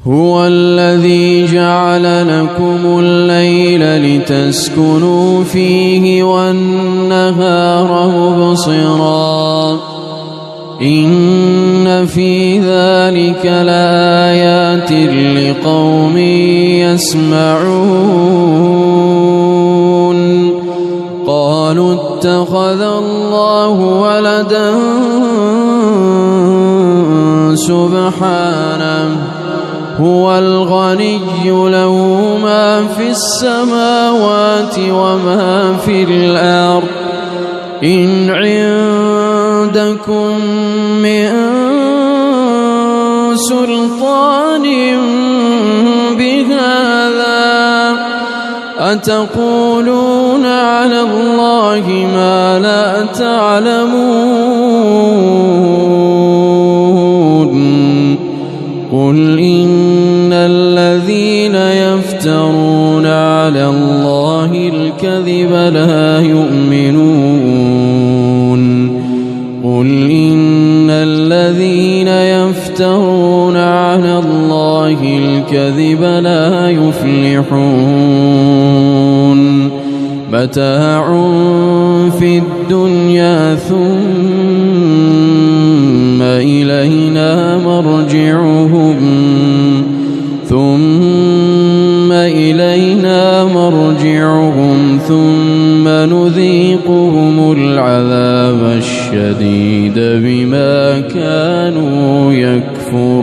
هو الذي جعل لكم الليل لتسكنوا فيه والنهار مبصرا إن في ذلك لآيات لقوم يسمعون قالوا اتخذ الله ولدا سبحانه هو الغني له ما في السماوات وما في الأرض إن عندكم من سلطان بهذا أتقولون على الله ما لا تعلمون قل إن الذين يفترون على الله الكذب لا يؤمنون قل إن الذين يفترون على الله الكذب لا يفلحون متاع في الدنيا ثم إلينا مرجعهم ثم نذيقهم العذاب الشديد بما كانوا يكفرون.